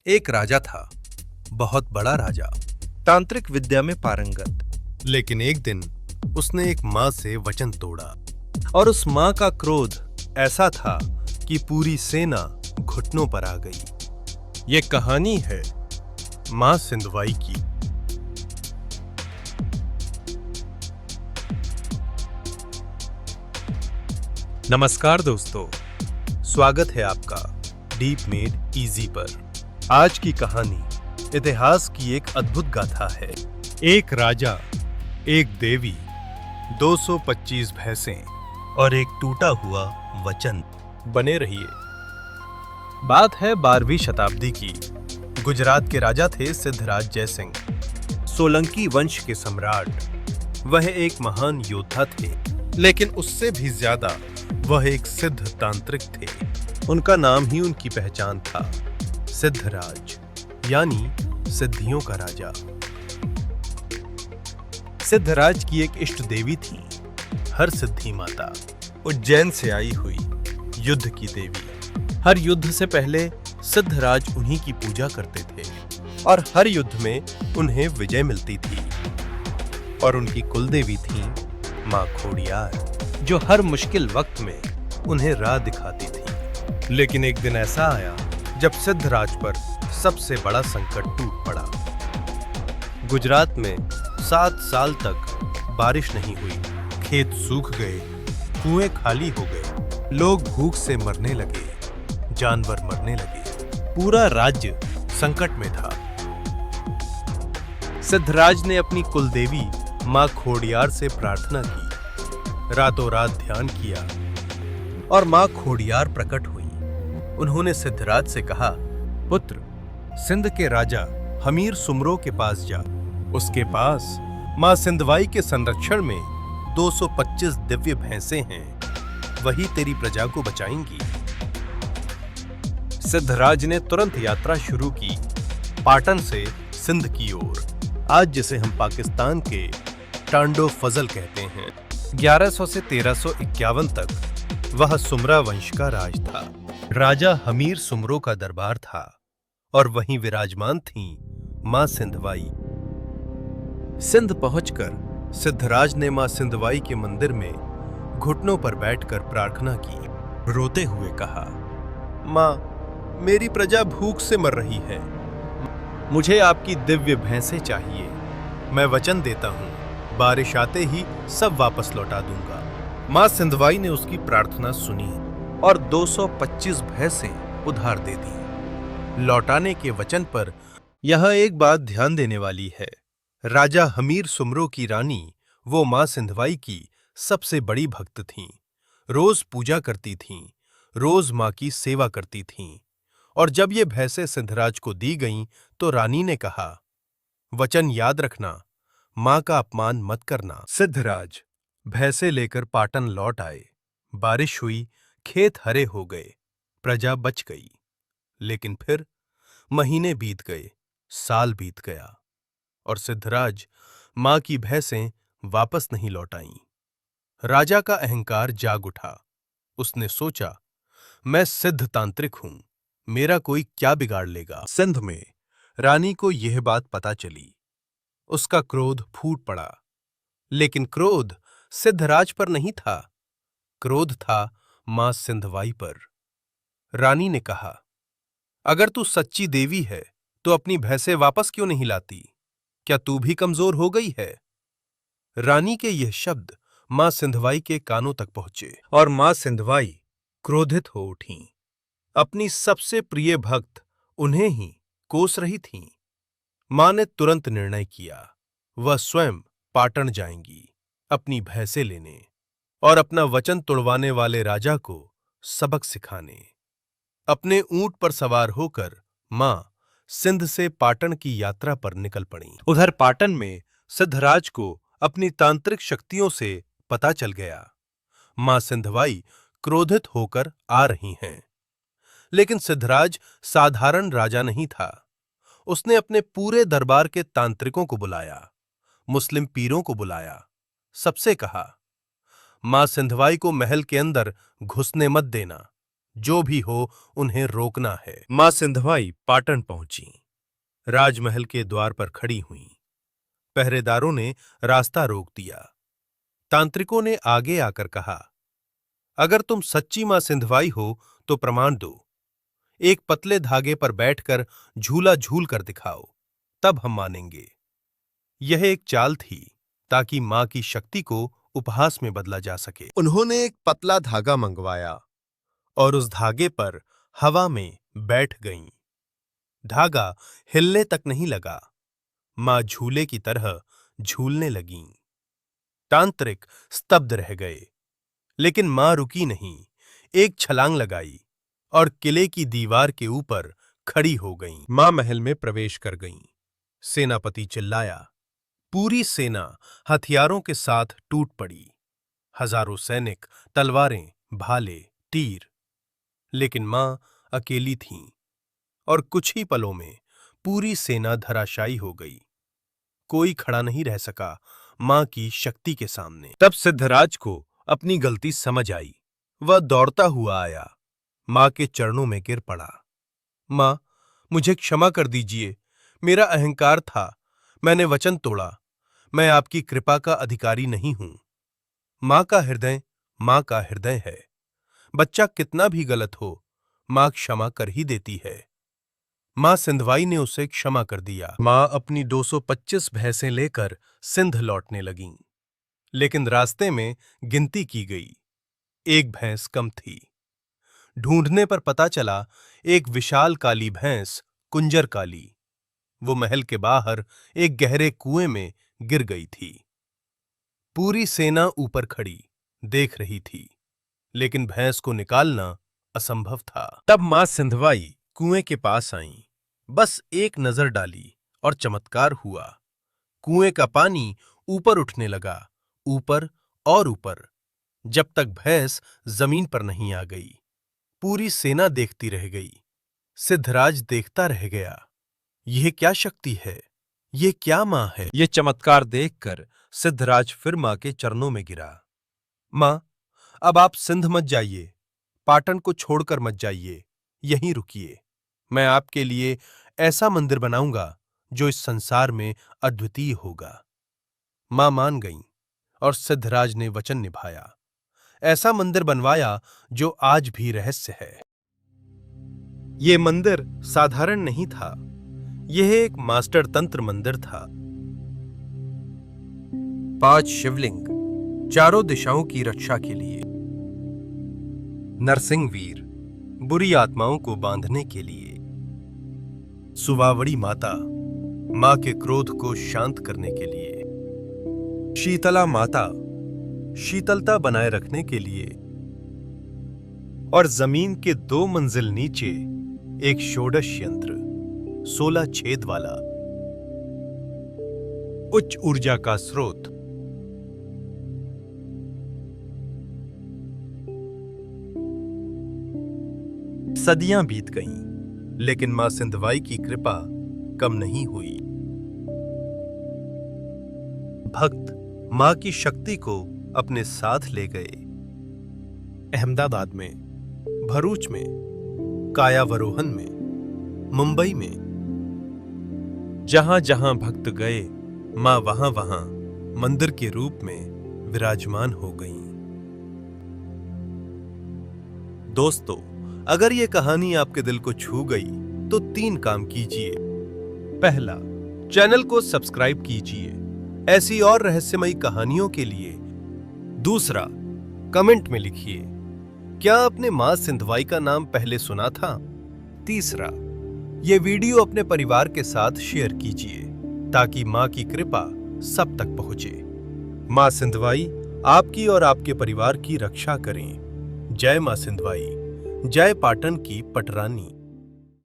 एक राजा था, बहुत बड़ा राजा, तांत्रिक विद्या में पारंगत। लेकिन एक दिन उसने एक माँ से वचन तोड़ा और उस माँ का क्रोध ऐसा था कि पूरी सेना घुटनों पर आ गई। ये कहानी है माँ सिंधवाई की। नमस्कार दोस्तों, स्वागत है आपका डीप मेड इजी पर। आज की कहानी इतिहास की एक अद्भुत गाथा है। एक राजा, एक देवी, 225 भैंसें और एक टूटा हुआ वचन। बने रहिए। बात है 12वीं शताब्दी की। गुजरात के राजा थे सिद्धराज जयसिंह, सोलंकी वंश के सम्राट। वह एक महान योद्धा थे, लेकिन उससे भी ज्यादा वह एक सिद्ध तांत्रिक थे। उनका नाम ही उनकी पहचान था, सिद्धराज, यानी सिद्धियों का राजा। सिद्धराज की एक इष्ट देवी थी, हर सिद्धि माता, उज्जैन से आई हुई युद्ध की देवी। हर युद्ध से पहले सिद्धराज उन्हीं की पूजा करते थे और हर युद्ध में उन्हें विजय मिलती थी। और उनकी कुलदेवी थी माँ खोडियार, जो हर मुश्किल वक्त में उन्हें राह दिखाती थी। लेकिन एक दिन ऐसा आया जब सिद्धराज पर सबसे बड़ा संकट टूट पड़ा। गुजरात में 7 साल तक बारिश नहीं हुई, खेत सूख गए, कुएं खाली हो गए, लोग भूख से मरने लगे, जानवर मरने लगे, पूरा राज्य संकट में था। सिद्धराज ने अपनी कुलदेवी माँ खोडियार से प्रार्थना की, रातों रात ध्यान किया और माँ खोडियार प्रकट हुई। उन्होंने सिद्धराज से कहा, पुत्र, सिंध के राजा हमीर सुमरो के पास जा। उसके पास माँ सिंधवाई के संरक्षण में 225 दिव्य भैंसें हैं, वही तेरी प्रजा को बचाएंगी। सिद्धराज ने तुरंत यात्रा शुरू की, पाटन से सिंध की ओर, आज जिसे हम पाकिस्तान के टांडो फजल कहते हैं। 1100 से 1351 तक वह सुमरा वंश का राज था। राजा हमीर सुमरो का दरबार था और वहीं विराजमान थी मां सिंधवाई। सिंध पहुंचकर सिद्धराज ने मां सिंधवाई के मंदिर में घुटनों पर बैठकर प्रार्थना की। रोते हुए कहा, मां, मेरी प्रजा भूख से मर रही है, मुझे आपकी दिव्य भैंसें चाहिए। मैं वचन देता हूं, बारिश आते ही सब वापस लौटा दूंगा। मां सिंधवाई ने उसकी प्रार्थना सुनी और 225 भैंसें उधार दे दी। लौटाने के वचन पर यह एक बात ध्यान देने वाली है, राजा हमीर सुमरो की रानी वो मां सिंधवाई की सबसे बड़ी भक्त थीं। रोज पूजा करती थीं, रोज मां की सेवा करती थीं। और जब ये भैंसें सिद्धराज को दी गईं तो रानी ने कहा, वचन याद रखना, मां का अपमान मत करना। सिद्धराज भैंसे लेकर पाटन लौट आए। बारिश हुई, खेत हरे हो गए, प्रजा बच गई। लेकिन फिर महीने बीत गए, साल बीत गया और सिद्धराज मां की भैंसें वापस नहीं लौट आईं। राजा का अहंकार जाग उठा। उसने सोचा, मैं सिद्ध तांत्रिक हूं, मेरा कोई क्या बिगाड़ लेगा। सिंध में रानी को यह बात पता चली। उसका क्रोध फूट पड़ा। लेकिन क्रोध सिद्धराज पर नहीं था, क्रोध था मां सिंधवाई पर। रानी ने कहा, अगर तू सच्ची देवी है तो अपनी भैंसें वापस क्यों नहीं लाती? क्या तू भी कमजोर हो गई है? रानी के यह शब्द मां सिंधवाई के कानों तक पहुंचे और मां सिंधवाई क्रोधित हो उठीं। अपनी सबसे प्रिय भक्त उन्हें ही कोस रही थीं। मां ने तुरंत निर्णय किया, वह स्वयं पाटन जाएंगी, अपनी भैंसें लेने और अपना वचन तोड़वाने वाले राजा को सबक सिखाने। अपने ऊंट पर सवार होकर मां सिंध से पाटन की यात्रा पर निकल पड़ी। उधर पाटन में सिद्धराज को अपनी तांत्रिक शक्तियों से पता चल गया, मां सिंधवाई क्रोधित होकर आ रही हैं। लेकिन सिद्धराज साधारण राजा नहीं था। उसने अपने पूरे दरबार के तांत्रिकों को बुलाया, मुस्लिम पीरों को बुलाया, सबसे कहा, मां सिंधवाई को महल के अंदर घुसने मत देना, जो भी हो उन्हें रोकना है। मां सिंधवाई पाटन पहुंची। राजमहल के द्वार पर खड़ी हुईं। पहरेदारों ने रास्ता रोक दिया। तांत्रिकों ने आगे आकर कहा, अगर तुम सच्ची मां सिंधवाई हो तो प्रमाण दो। एक पतले धागे पर बैठकर झूला झूल कर दिखाओ, तब हम मानेंगे। यह एक चाल थी ताकि मां की शक्ति को उपहास में बदला जा सके। उन्होंने एक पतला धागा मंगवाया और उस धागे पर हवा में बैठ गईं। धागा हिलने तक नहीं लगा। मां झूले की तरह झूलने लगीं। तांत्रिक स्तब्ध रह गए, लेकिन मां रुकी नहीं। एक छलांग लगाई और किले की दीवार के ऊपर खड़ी हो गईं। मां महल में प्रवेश कर गईं। सेनापति चिल्लाया। पूरी सेना हथियारों के साथ टूट पड़ी। हजारों सैनिक, तलवारें, भाले, तीर। लेकिन मां अकेली थीं और कुछ ही पलों में पूरी सेना धराशायी हो गई। कोई खड़ा नहीं रह सका मां की शक्ति के सामने। तब सिद्धराज को अपनी गलती समझ आई। वह दौड़ता हुआ आया, मां के चरणों में गिर पड़ा। मां, मुझे क्षमा कर दीजिए। मेरा अहंकार था। मैंने वचन तोड़ा। मैं आपकी कृपा का अधिकारी नहीं हूं। मां का हृदय है। बच्चा कितना भी गलत हो, मां क्षमा कर ही देती है। मां सिंधवाई ने उसे क्षमा कर दिया। मां अपनी 225 भैंसें लेकर सिंध लौटने लगीं। लेकिन रास्ते में गिनती की गई, एक भैंस कम थी। ढूंढने पर पता चला एक विशाल काली भैंस कुंजर काली। वो महल के बाहर एक गहरे कुएं में गिर गई थी। पूरी सेना ऊपर खड़ी देख रही थी, लेकिन भैंस को निकालना असंभव था। तब मां सिंधवाई कुएं के पास आईं। बस एक नजर डाली और चमत्कार हुआ। कुएं का पानी ऊपर उठने लगा, ऊपर और ऊपर, जब तक भैंस जमीन पर नहीं आ गई। पूरी सेना देखती रह गई। सिद्धराज देखता रह गया। यह क्या शक्ति है? ये क्या मां है? ये चमत्कार देखकर सिद्धराज फिर मां के चरणों में गिरा। मां, अब आप सिंध मत जाइए, पाटन को छोड़कर मत जाइए, यहीं रुकिए। मैं आपके लिए ऐसा मंदिर बनाऊंगा जो इस संसार में अद्वितीय होगा। मां मान गईं और सिद्धराज ने वचन निभाया। ऐसा मंदिर बनवाया जो आज भी रहस्य है। यह मंदिर साधारण नहीं था। यह एक मास्टर तंत्र मंदिर था। 5 शिवलिंग, चारों दिशाओं की रक्षा के लिए। नरसिंहवीर, बुरी आत्माओं को बांधने के लिए। सुवावड़ी माता, मां के क्रोध को शांत करने के लिए। शीतला माता, शीतलता बनाए रखने के लिए। और जमीन के 2 मंजिल नीचे एक षोडश यंत्र, 16 छेद वाला, उच्च ऊर्जा का स्रोत। सदियां बीत गईं, लेकिन मां सिंधवाई की कृपा कम नहीं हुई। भक्त मां की शक्ति को अपने साथ ले गए। अहमदाबाद में, भरूच में, कायावरोहन में, मुंबई में, जहां जहां भक्त गए, मां वहां वहां मंदिर के रूप में विराजमान हो गईं। दोस्तों, अगर ये कहानी आपके दिल को छू गई तो 3 काम कीजिए। पहला, चैनल को सब्सक्राइब कीजिए ऐसी और रहस्यमयी कहानियों के लिए। दूसरा, कमेंट में लिखिए, क्या आपने मां सिंधवाई का नाम पहले सुना था? तीसरा, ये वीडियो अपने परिवार के साथ शेयर कीजिए ताकि मां की कृपा सब तक पहुंचे। मां सिंधवाई आपकी और आपके परिवार की रक्षा करें। जय मां सिंधवाई, जय पाटन की पटरानी।